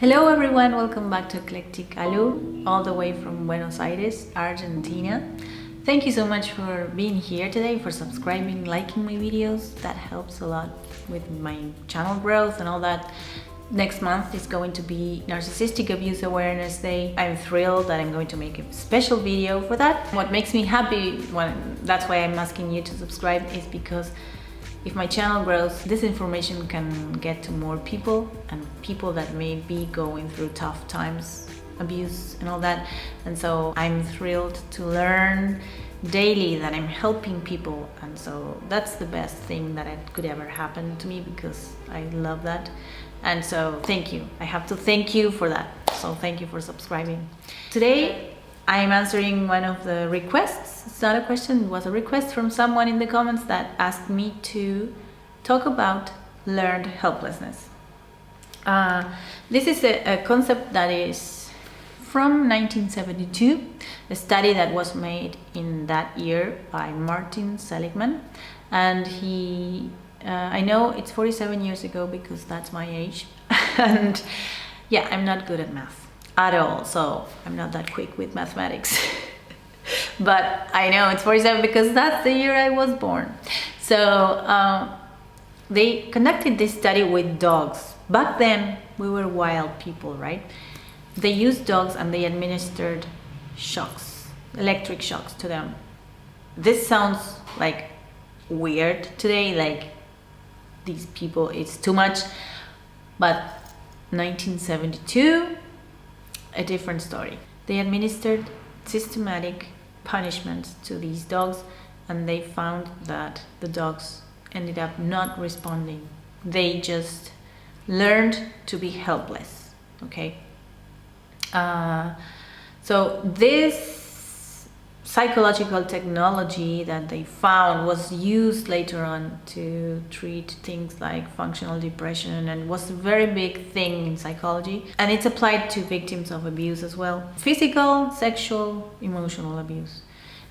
Hello everyone, welcome back to Eclectic, all the way from Buenos Aires, Argentina. Thank you so much for being here today, for subscribing, liking my videos. That helps a lot with my channel growth and all that. Next month is going to be Narcissistic Abuse Awareness Day. I'm thrilled that I'm going to make a special video for that. What makes me happy, that's why I'm asking you to subscribe, is because if my channel grows, this information can get to more people, and people that may be going through tough times, abuse and all that. And so I'm thrilled to learn daily that I'm helping people, and so that's the best thing that could ever happen to me, because I love that. And so thank you. I have to thank you for that. So thank you for subscribing. Today I'm answering one of the requests. It's not a question, it was a request from someone in the comments that asked me to talk about learned helplessness. This is a concept that is from 1972, a study that was made in that year by Martin Seligman. And I know it's 47 years ago because that's my age. And yeah, I'm not good at math at all, so I'm not that quick with mathematics. But I know it's 47 because that's the year I was born. So they conducted this study with dogs. Back then we were wild people, right? They used dogs and they administered shocks, electric shocks to them. This sounds like weird today, like these people, it's too much. But 1972, a different story. They administered systematic punishments to these dogs, and they found that the dogs ended up not responding. They just learned to be helpless. Okay. So this psychological technology that they found was used later on to treat things like functional depression, and was a very big thing in psychology, and it's applied to victims of abuse as well: physical, sexual, emotional abuse.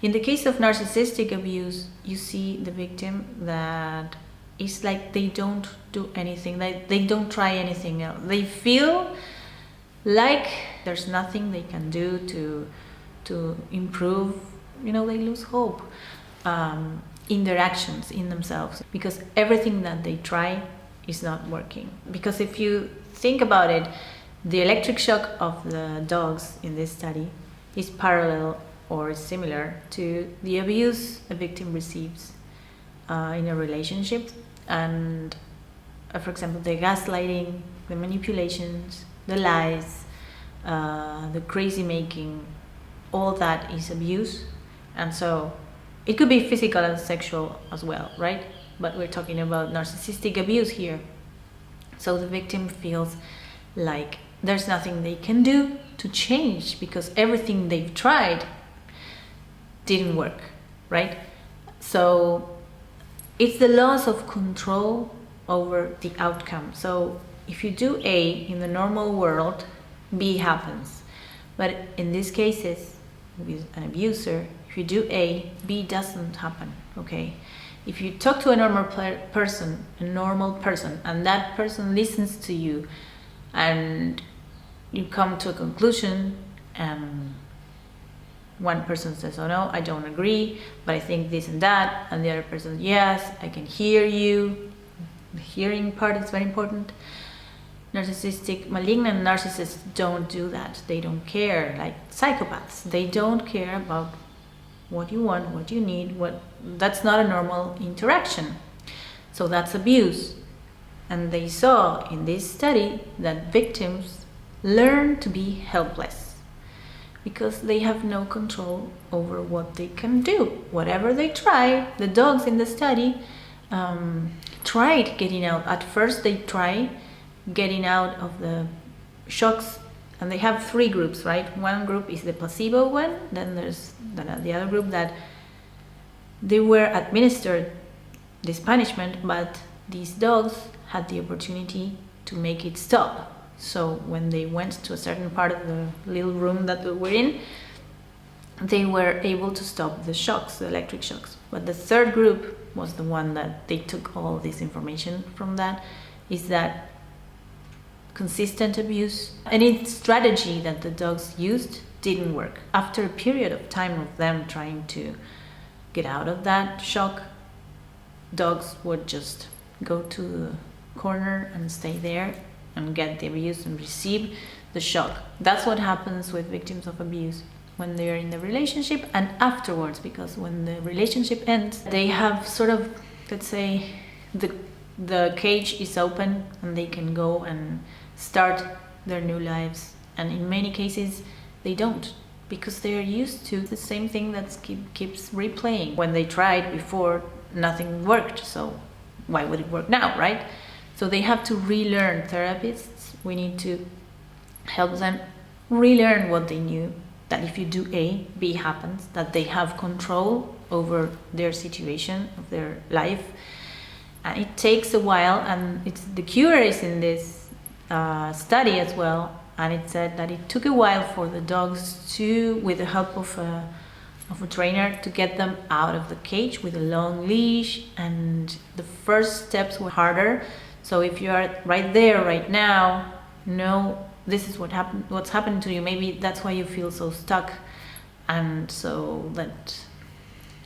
In the case of narcissistic abuse, you see the victim that is like they don't do anything, they don't try anything else. They feel like there's nothing they can do to improve, they lose hope in their actions, in themselves, because everything that they try is not working. Because if you think about it, the electric shock of the dogs in this study is parallel or similar to the abuse a victim receives in a relationship. And for example, the gaslighting, the manipulations, the lies, the crazy making, all that is abuse. And so it could be physical and sexual as well, right? But we're talking about narcissistic abuse here. So the victim feels like there's nothing they can do to change, because everything they've tried didn't work, right? So it's the loss of control over the outcome. So if you do A in the normal world, B happens. But in these cases, with an abuser, if you do A, B doesn't happen, okay? If you talk to a normal person, and that person listens to you, and you come to a conclusion, and one person says, oh no, I don't agree, but I think this and that, and the other person, yes, I can hear you. The hearing part is very important. Malignant narcissists don't do that. They don't care, like psychopaths. They don't care about what you want, what you need, that's not a normal interaction. So that's abuse. And they saw in this study that victims learn to be helpless because they have no control over what they can do. Whatever they try, the dogs in the study tried getting out. At first they try getting out of the shocks, and they have three groups, right? One group is the placebo one, then there's the other group that they were administered this punishment, but these dogs had the opportunity to make it stop. So when they went to a certain part of the little room that we were in, they were able to stop the shocks, the electric shocks. But the third group was the one that they took all this information from, that is that consistent abuse. Any strategy that the dogs used didn't work. After a period of time of them trying to get out of that shock, dogs would just go to the corner and stay there and get the abuse and receive the shock. That's what happens with victims of abuse when they're in the relationship and afterwards, because when the relationship ends, they have sort of, let's say, the cage is open and they can go and start their new lives. And in many cases, they don't, because they're used to the same thing that keeps replaying. When they tried before, nothing worked, so why would it work now, right? So they have to relearn. Therapists, we need to help them relearn what they knew, that if you do A, B happens, that they have control over their situation, of their life. And it takes a while, and the cure is in this study as well, and it said that it took a while for the dogs to, with the help of a trainer, to get them out of the cage with a long leash, and the first steps were harder. So if you are right there, right now, this is what's happened to you. Maybe that's why you feel so stuck, and so that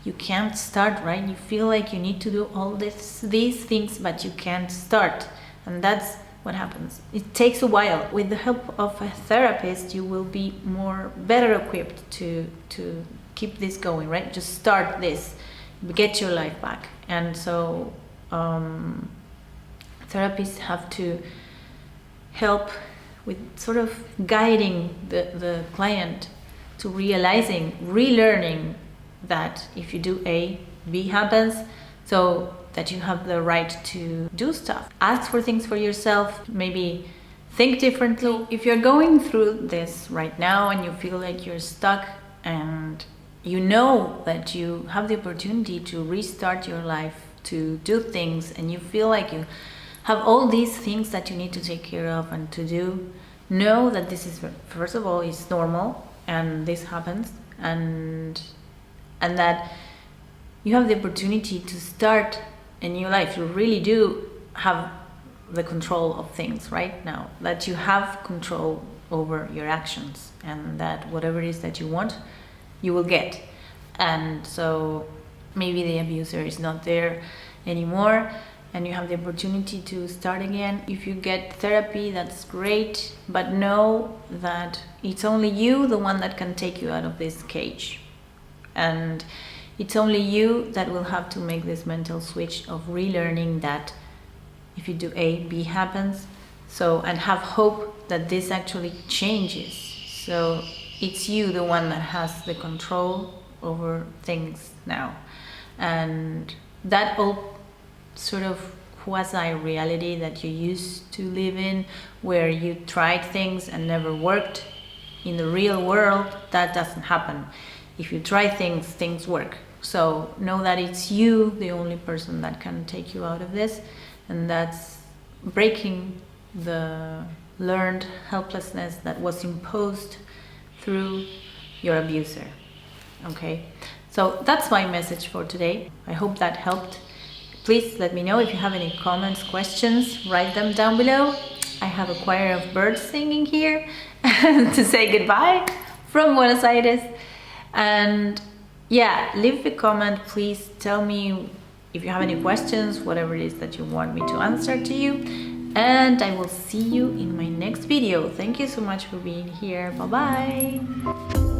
you can't start, right? You feel like you need to do all these things, but you can't start, and that's what happens. It takes a while. With the help of a therapist, you will be better equipped to keep this going, right? Just start this, get your life back. And so therapists have to help with sort of guiding the client to relearning that if you do A, B happens, so that you have the right to do stuff. Ask for things for yourself, maybe think differently. If you're going through this right now and you feel like you're stuck and you know that you have the opportunity to restart your life, to do things, and you feel like you have all these things that you need to take care of and to do, know that this is, first of all, is normal and this happens, and that you have the opportunity to start a new life. You really do have the control of things right now, that you have control over your actions, and that whatever it is that you want, you will get. And so maybe the abuser is not there anymore and you have the opportunity to start again. If you get therapy, that's great, but know that it's only you, the one that can take you out of this cage. And it's only you that will have to make this mental switch of relearning that if you do A, B happens. So, and have hope that this actually changes. So it's you, the one that has the control over things now. And that old sort of quasi-reality that you used to live in, where you tried things and never worked in the real world, that doesn't happen. If you try things, things work. So know that it's you, the only person that can take you out of this, and that's breaking the learned helplessness that was imposed through your abuser. Okay, so that's my message for today. I hope that helped. Please let me know if you have any comments, questions, write them down below. I have a choir of birds singing here to say goodbye from Buenos Aires. And yeah, leave a comment. Please tell me if you have any questions, whatever it is that you want me to answer to you. And I will see you in my next video. Thank you so much for being here. Bye-bye.